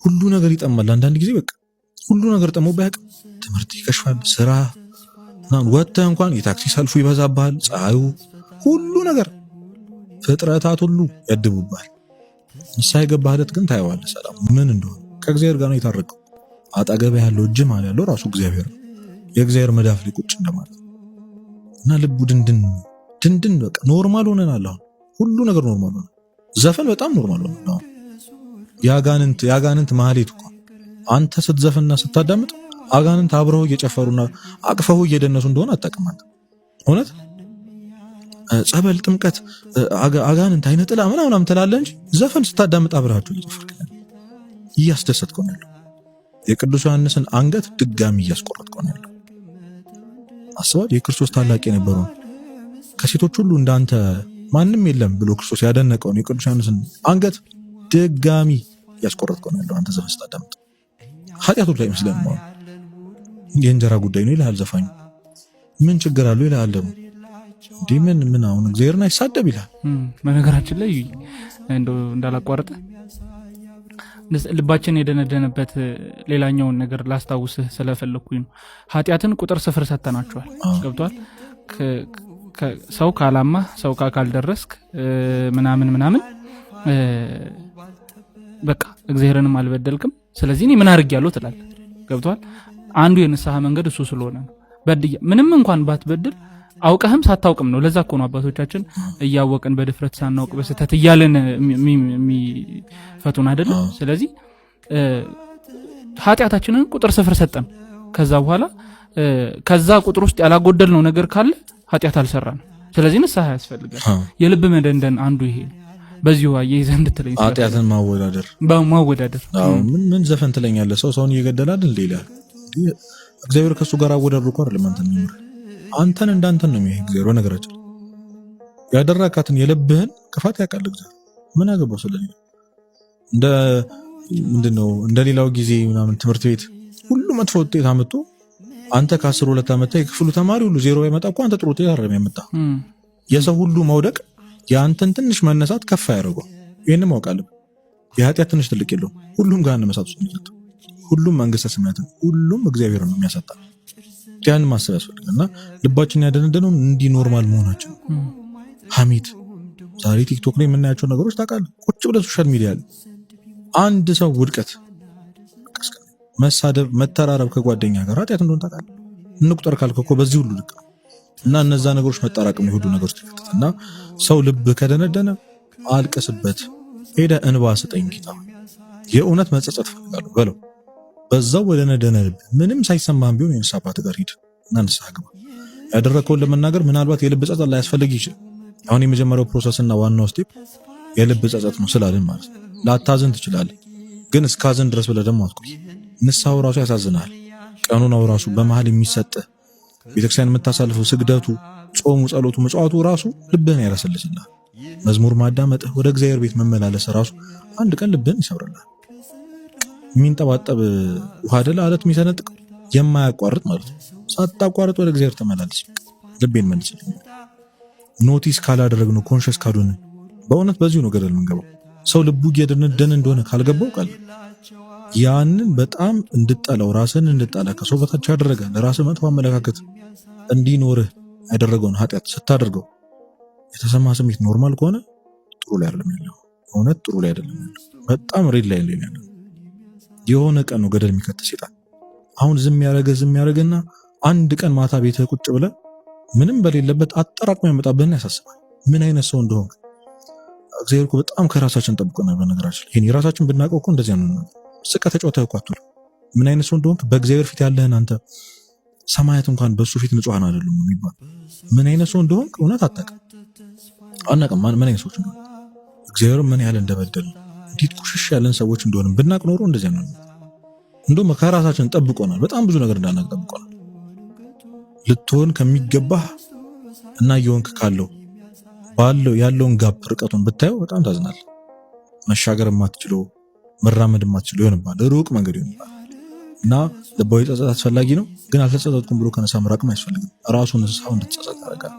ሁሉ ነገር ይጠማል። አንዳንድ ጊዜ በቃ ሁሉ ነገር ጠሞ ባያቅ ትምህርት ይከሽፋል፣ ስራ ወጥተህ እንኳን የታክሲ ሰልፉ ይበዛብሃል፣ ፀሐዩ፣ ሁሉ ነገር ፍጥረታት ሁሉ ያድቡብሃል። ንስሐ የገባህለት ግን ታየዋለህ ሰላም ምን እንደሆነ። ከእግዚአብሔር ጋር ነው የታረቀው። አጠገብ ያለው እጅ ማለት ያለው ራሱ እግዚአብሔር ነው። የእግዚአብሔር መዳፍ ላይ ቁጭ እንደማለት እና ልቡ ድንድን በቃ ኖርማል ሆነናል። አሁን ሁሉ ነገር ኖርማል ሆነ። ዘፈን በጣም ኖርማል ሆነ። አሁን የአጋንንት ማህሌት እኮ አንተ ስትዘፍንና ስታዳምጥ አጋንንት አብረው እየጨፈሩና አቅፈው እየደነሱ እንደሆነ አጣቀማት። እውነት ጸበል፣ ጥምቀት፣ አጋንንት አይነ ጥላ ምናምን ትላለህ እንጂ ዘፈን ስታዳምጥ አብረሃቸው እየጨፈርክ እያስደሰትከው ነው ያለው። የቅዱስ ዮሐንስን አንገት ድጋሚ እያስቆረጥከው ነው ያለው። አስባል የክርስቶስ ታላቅ የነበረውን ከሴቶች ሁሉ እንዳንተ ማንም የለም ብሎ ክርስቶስ ያደነቀውን የቅዱስ ዮሐንስን አንገት ድጋሚ እያስቆረጥከው ነው ያለው። አንተ ዘፈን ስታዳምጥ ኃጢአቱ ላይ መስለን ነው። የእንጀራ ጉዳይ ነው ይልሃል ዘፋኙ። ምን ችግር አለው ይልሃል ደግሞ እንዴ ምን አሁን እግዚአብሔርን አይሳደብ ይልሃል። በነገራችን ላይ እንዳላቋረጠ ልባችን የደነደነበት ሌላኛውን ነገር ላስታውስህ ስለፈለኩኝ ነው። ኃጢአትን ቁጥር 0 ሰተናቸዋል። ገብቷል። ሰው ካላማ ሰው ካልደረስክ ምናምን በቃ እግዚአብሔርንም አልበደልክም ስለዚህ እኔ ምን አድርጌያለሁ ትላለህ። ገብቷል። አንዱ የንስሐ መንገድ እሱ ስለሆነ ነው። ምንም እንኳን ባትበድል አውቀህም ሳታውቅም ነው። ለዛ እኮ ነው አባቶቻችን እያወቅን በድፍረት ሳናውቅ በስተት እያለን የሚፈቱን አይደል? ስለዚህ ኃጢአታችንን ቁጥር 0 ሰጠን። ከዛ በኋላ ከዛ ቁጥር ውስጥ ያላጎደልነው ነገር ካለ ኃጢአት አልሰራንም። ስለዚህ ንስሐ ያስፈልጋል። የልብ መደንደን አንዱ ይሄ በዚሁ አየይዘህ እንድትለኝ ኃጢአትን ማወዳደር ምን ዘፈን ትለኛለህ? ሰውን እየገደላል እንዴ ይላል። እግዚአብሔር ከሱ ጋር አወዳድሮ እኮ አይደለም አንተን እንዳንተን ነው የሚያይ እግዚአብሔር። በነገራችን ያደረካትን የልብህን ክፋት ያውቃል እግዚአብሔር። ምን አገባው ስለዚህ ምንድነው እንደሌላው ጊዜ ምናምን ትምህርት ቤት ሁሉ መጥፎ ውጤት አመጡ። አንተ ከ10 2 ዓመት የክፍሉ ተማሪ ሁሉ 0 ያመጣ እኮ አንተ ጥሩ ውጤት አይደለም ያመጣ። የሰው ሁሉ መውደቅ የአንተን ትንሽ መነሳት ከፍ ያደርገው። ይሄንን ማውቃለሁ። የኃጢአት ትንሽ ትልቅ የለውም። ሁሉም ጋር መነሳት ውስጥ ነው። ሁሉም መንግስተ ሰማያት ሁሉም እግዚአብሔር ነው የሚያሳጣ። ያን ማሰብ ያስፈልጋልና ልባችን ያደነደነው እንዲህ ኖርማል መሆናችን። ሐሜት ዛሬ ቲክቶክ ላይ የምናያቸው ነገሮች ታውቃለህ። ቁጭ ብለህ ሶሻል ሚዲያ ላይ አንድ ሰው ውድቀት፣ መሳደብ፣ መተራረብ ከጓደኛ ጋር ኃጢአት እንደሆነ ታውቃለህ። እንቁጠር ካልከው እኮ በዚህ ሁሉ ልክ እና እነዛ ነገሮች መጣራቅም ይሁዱ ነገሮች ተከተተና ሰው ልብ ከደነደነ አልቀስበት፣ ሄደ እንባ ስጠኝ ጌታ የእውነት መጸጸት ፈልጋለሁ በለው። በዛው ወደ ነደነ ልብ ምንም ሳይሰማም ቢሆን የንስሐ አባት ጋር ሂድ እና ንስሐ ግባ። ያደረከውን ለመናገር ምናልባት የልብ ጸጸት ላይ ያስፈልግ ይችላል። አሁን የመጀመሪያው ፕሮሰስ እና ዋናው ስቴፕ የልብ ጸጸት ነው ስላልን ማለት ነው። ላታዝን ትችላለህ፣ ግን እስካዝን ድረስ ብለህ ደግሞ አትቆይ። ንስሐው ራሱ ያሳዝናል። ቀኑናው ራሱ በመሃል የሚሰጥ ቤተክርስቲያን የምታሳልፈው ስግደቱ፣ ጾሙ፣ ጸሎቱ፣ መጽዋቱ ራሱ ልብህን ያለሰልስልሃል። መዝሙር ማዳመጥህ፣ ወደ እግዚአብሔር ቤት መመላለስ ራሱ አንድ ቀን ልብህን ይሰብርልሃል። የሚንጠባጠብ ውሃ አይደል አለት የሚሰነጥቅ የማያቋርጥ ማለት ነው። ሳታቋርጥ ወደ እግዚአብሔር ተመላለስ። ልቤን መልስልኝ። ኖቲስ ካላደረግነው ኮንሽስ ካልሆነ በእውነት በዚሁ ነው ገደል የምንገባው። ሰው ልቡ እየደነደነ እንደሆነ ካልገባው ቃል ያንን በጣም እንድጠላው ራስን እንድጠላ ከሰው በታች ያደረገ ለራስ መጥፎ አመለካከት እንዲኖርህ ያደረገውን ኃጢአት ስታደርገው የተሰማ ስሜት ኖርማል ከሆነ ጥሩ ላይ አይደለም ያለው። እውነት ጥሩ ላይ አይደለም ያለው። በጣም ሬድ ላይ ያለው የሆነ ቀን ነው ገደል የሚከት ሰይጣን። አሁን ዝም ያረገና አንድ ቀን ማታ ቤትህ ቁጭ ብለህ ምንም በሌለበት አጠራቅሞ ያመጣብህና ያሳስባል። ምን አይነት ሰው እንደሆንክ እግዚአብሔር እኮ በጣም ከራሳችን ጠብቆናል። በነገራችን ይሄን የራሳችን ብናውቀው እኮ እንደዚህ ነው። ስቀ ተጫውተህ እኮ አትውልም። ምን አይነት ሰው እንደሆንክ በእግዚአብሔር ፊት ያለህን አንተ ሰማያት እንኳን በሱ ፊት ንጹሃን አይደሉም የሚባል ምን አይነት ሰው እንደሆንክ እውነት አናውቅም። ምን አይነት ሰዎች እንደሆንክ እግዚአብሔር ምን ያህል እንደበደል እንዴት ቁሽሽ ያለን ሰዎች እንደሆነ ብናውቅ ኖሮ እንደዚህ ነው። እንደውም ከራሳችን ጠብቆናል። በጣም ብዙ ነገር እንዳናውቅ ጠብቆናል። ልትሆን ከሚገባህ እና እየሆንክ ካለው ያለውን ጋፕ ርቀቱን ብታየው በጣም ታዝናለህ። መሻገር የማትችለው መራመድ የማትችለው ይሆንብሃል። ሩቅ መንገድ ይሆንብሃል እና ልባዊ ጸጸት አስፈላጊ ነው። ግን አልተጸጸትኩም ብሎ ከነሳ መራቅም አያስፈልግም። ራሱን ንስሐው እንድትጸጸት ያደርጋል።